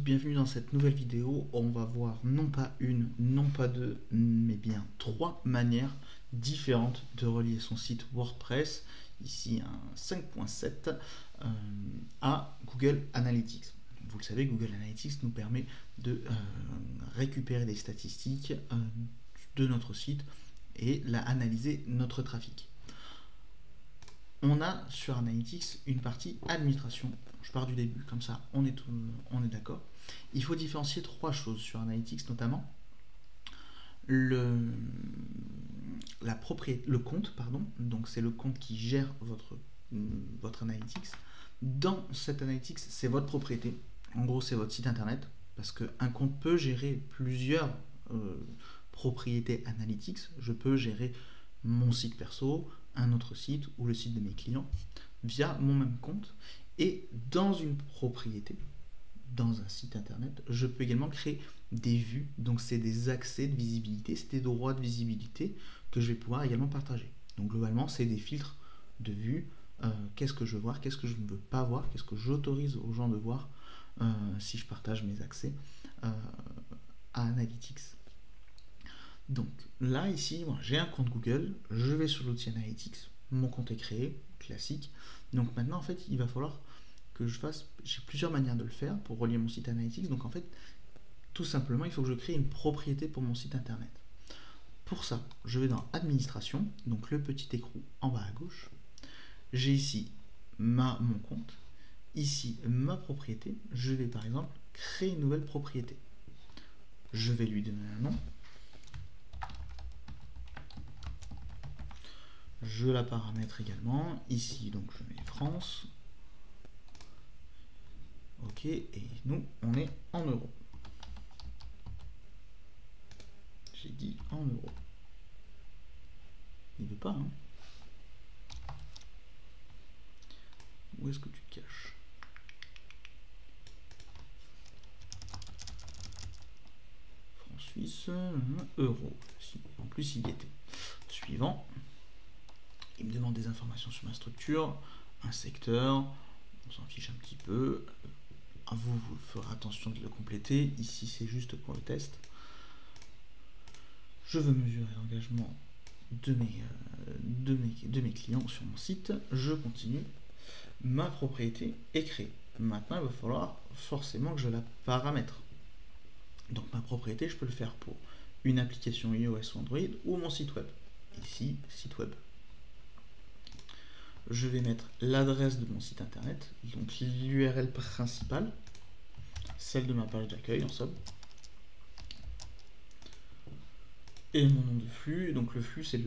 bienvenue dans cette nouvelle vidéo. On va voir non pas une, non pas deux, mais bien trois manières différentes de relier son site WordPress, ici un 5.7, à Google Analytics. Vous le savez, Google Analytics nous permet de récupérer des statistiques de notre site et analyser notre trafic. On a sur Analytics une partie administration. Je pars du début, comme ça on est d'accord. Il faut différencier trois choses sur Analytics, notamment le compte, donc c'est le compte qui gère votre Analytics. Dans cet Analytics, c'est votre propriété. En gros, c'est votre site internet, parce qu'un compte peut gérer plusieurs propriétés Analytics. Je peux gérer mon site perso, un autre site ou le site de mes clients via mon même compte. Et dans une propriété, dans un site internet, je peux également créer des vues, donc c'est des accès de visibilité, c'est des droits de visibilité que je vais pouvoir également partager. Donc globalement, c'est des filtres de vue, qu'est-ce que je veux voir, qu'est-ce que je ne veux pas voir, qu'est-ce que j'autorise aux gens de voir si je partage mes accès à Analytics. Donc là, ici, moi, j'ai un compte Google, je vais sur l'outil Analytics, mon compte est créé, classique. Donc maintenant, en fait, il va falloir que j'ai plusieurs manières de le faire pour relier mon site Analytics. Donc en fait, tout simplement, il faut que je crée une propriété pour mon site internet. Pour ça, je vais dans Administration, donc le petit écrou en bas à gauche. J'ai ici mon compte, ici ma propriété. Je vais par exemple créer une nouvelle propriété. Je vais lui donner un nom. Je la paramètre également. Ici, donc je mets France. Ok, et nous, on est en euros. J'ai dit en euros. Il ne veut pas, hein. Où est-ce que tu te caches? France Suisse, euros. En plus, il y était. Suivant. Il me demande des informations sur ma structure, un secteur, on s'en fiche un petit peu. À vous ferez attention de le compléter. Ici, c'est juste pour le test. Je veux mesurer l'engagement de mes clients sur mon site. Je continue. Ma propriété est créée. Maintenant, il va falloir forcément que je la paramètre. Donc, ma propriété, je peux le faire pour une application iOS ou Android ou mon site web. Ici, site web. Je vais mettre l'adresse de mon site internet, donc l'URL principale, celle de ma page d'accueil en somme, et mon nom de flux. Donc le flux, c'est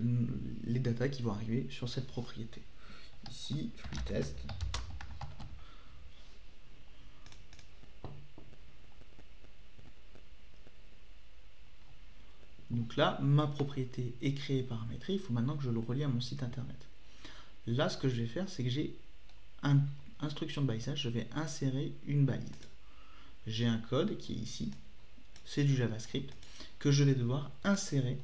les datas qui vont arriver sur cette propriété. Ici, flux test. Donc là, ma propriété est créée et paramétrée. Il faut maintenant que je le relie à mon site internet. Là, ce que je vais faire, c'est que j'ai instruction de balisage, je vais insérer une balise. J'ai un code qui est ici, c'est du JavaScript, que je vais devoir insérer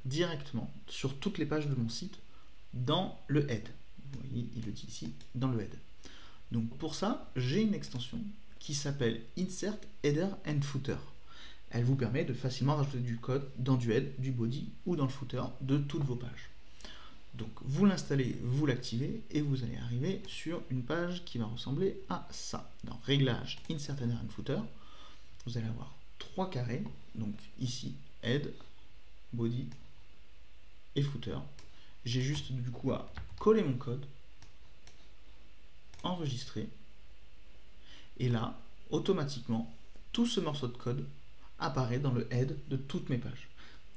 directement sur toutes les pages de mon site dans le head. Vous voyez, il le dit ici, dans le head. Donc pour ça, j'ai une extension qui s'appelle Insert Header and Footer. Elle vous permet de facilement rajouter du code dans du head, du body ou dans le footer de toutes vos pages. Donc vous l'installez, vous l'activez et vous allez arriver sur une page qui va ressembler à ça. Dans Réglages, Insert Header and Footer, vous allez avoir trois carrés. Donc ici, Head, Body et Footer. J'ai juste du coup à coller mon code, enregistrer. Et là, automatiquement, tout ce morceau de code apparaît dans le head de toutes mes pages.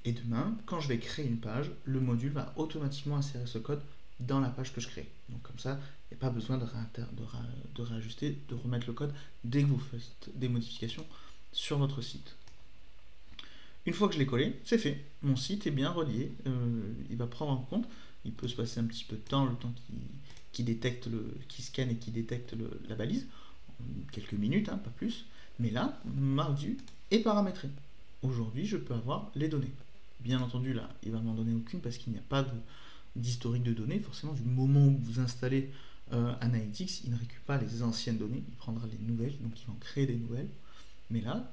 Et demain, quand je vais créer une page, le module va automatiquement insérer ce code dans la page que je crée. Donc comme ça, il n'y a pas besoin de réajuster, de remettre le code dès que vous faites des modifications sur votre site. Une fois que je l'ai collé, c'est fait. Mon site est bien relié. Il va prendre en compte. Il peut se passer un petit peu de temps, le temps qui scanne et qui détecte la balise. Quelques minutes, hein, pas plus. Mais là, ma vue est paramétrée. Aujourd'hui, je peux avoir les données. Bien entendu, là, il va m'en donner aucune parce qu'il n'y a pas d'historique de données. Forcément, du moment où vous installez Analytics, il ne récupère pas les anciennes données, il prendra les nouvelles, donc il va en créer des nouvelles. Mais là,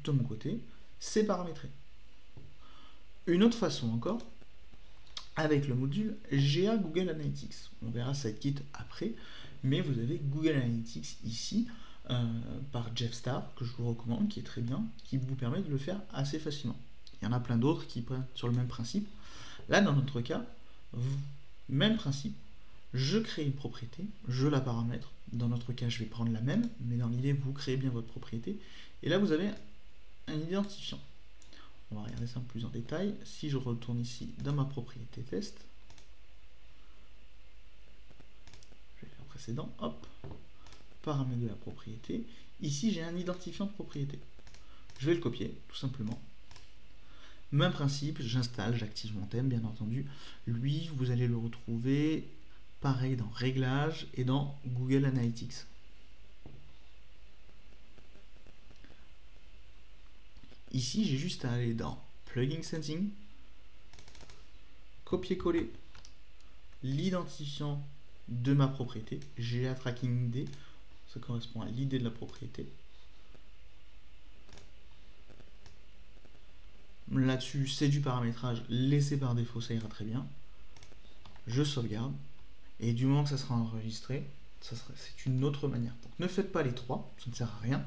de mon côté, c'est paramétré. Une autre façon encore, avec le module GA Google Analytics. On verra SiteKit après, mais vous avez Google Analytics ici, par Jeff Star, que je vous recommande, qui est très bien, qui vous permet de le faire assez facilement. Il y en a plein d'autres qui prennent sur le même principe. Là, dans notre cas, même principe, je crée une propriété, je la paramètre. Dans notre cas, je vais prendre la même, mais dans l'idée, vous créez bien votre propriété. Et là, vous avez un identifiant. On va regarder ça plus en détail. Si je retourne ici dans ma propriété test, je vais faire précédent, hop, paramètre de la propriété. Ici, j'ai un identifiant de propriété. Je vais le copier, tout simplement. Même principe, j'installe, j'active mon thème, bien entendu. Lui, vous allez le retrouver pareil dans Réglages et dans Google Analytics. Ici, j'ai juste à aller dans Plugin Setting, copier-coller l'identifiant de ma propriété, GA Tracking ID, ça correspond à l'idée de la propriété. Là-dessus, c'est du paramétrage laissé par défaut, ça ira très bien. Je sauvegarde, et du moment que ça sera enregistré, c'est une autre manière. Donc ne faites pas les trois, ça ne sert à rien,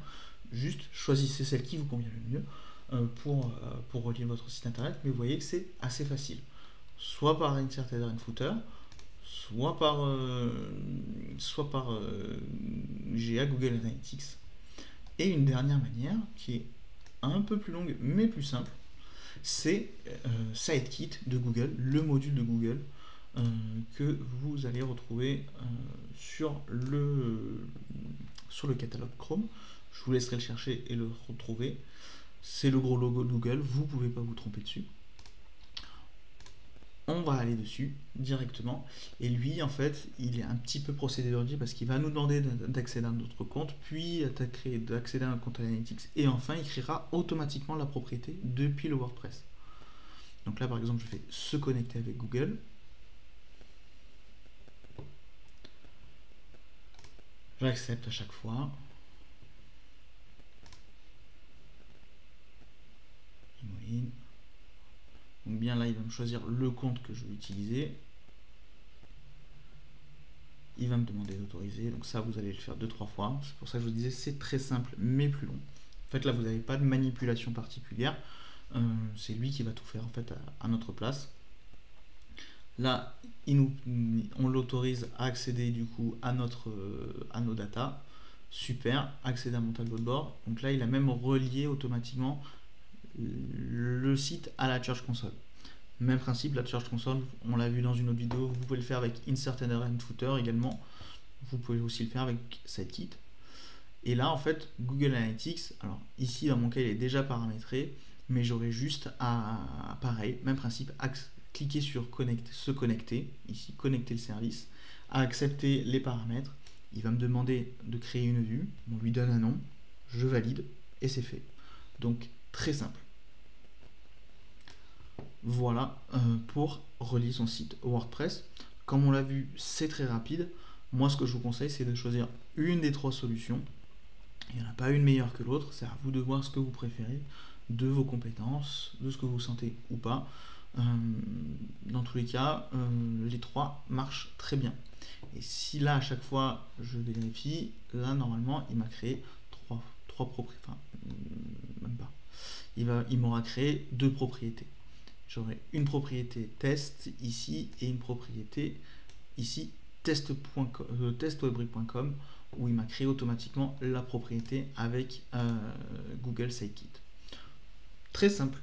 juste choisissez celle qui vous convient le mieux pour relier votre site internet, mais vous voyez que c'est assez facile. Soit par Insert Header and Footer, soit par GA Google Analytics. Et une dernière manière, qui est un peu plus longue mais plus simple, c'est SiteKit de Google, le module de Google que vous allez retrouver sur le catalogue Chrome. Je vous laisserai le chercher et le retrouver. C'est le gros logo de Google, vous ne pouvez pas vous tromper dessus. On va aller dessus directement, et lui en fait il est un petit peu procédurier parce qu'il va nous demander d'accéder à notre compte, puis d'accéder à un compte Analytics, et enfin il créera automatiquement la propriété depuis le WordPress. Donc là par exemple je fais se connecter avec Google, j'accepte à chaque fois, donc bien là il va me choisir le compte que je vais utiliser, il va me demander d'autoriser, donc ça vous allez le faire 2-3 fois, c'est pour ça que je vous disais c'est très simple mais plus long. En fait là vous n'avez pas de manipulation particulière, c'est lui qui va tout faire en fait à notre place. Là on l'autorise à accéder du coup à nos datas, super, accéder à mon tableau de bord, donc là il a même relié automatiquement le site à la Search Console. Même principe, la Search Console, on l'a vu dans une autre vidéo, vous pouvez le faire avec Insert Header and Footer également, vous pouvez aussi le faire avec SiteKit. Et là en fait Google Analytics, alors ici dans mon cas il est déjà paramétré, mais j'aurais juste à pareil, même principe, cliquer sur se connecter, ici connecter le service, à accepter les paramètres, il va me demander de créer une vue, on lui donne un nom, je valide et c'est fait. Donc très simple. Voilà pour relier son site au WordPress. Comme on l'a vu, c'est très rapide. Moi, ce que je vous conseille, c'est de choisir une des trois solutions. Il n'y en a pas une meilleure que l'autre. C'est à vous de voir ce que vous préférez, de vos compétences, de ce que vous sentez ou pas. Dans tous les cas, les trois marchent très bien. Et si là, à chaque fois, je vérifie, là, normalement, il m'a créé trois propriétés. Enfin, même pas. Il m'aura créé 2 propriétés. J'aurai une propriété test ici et une propriété ici testwebbrick.com où il m'a créé automatiquement la propriété avec Google SiteKit. Très simple.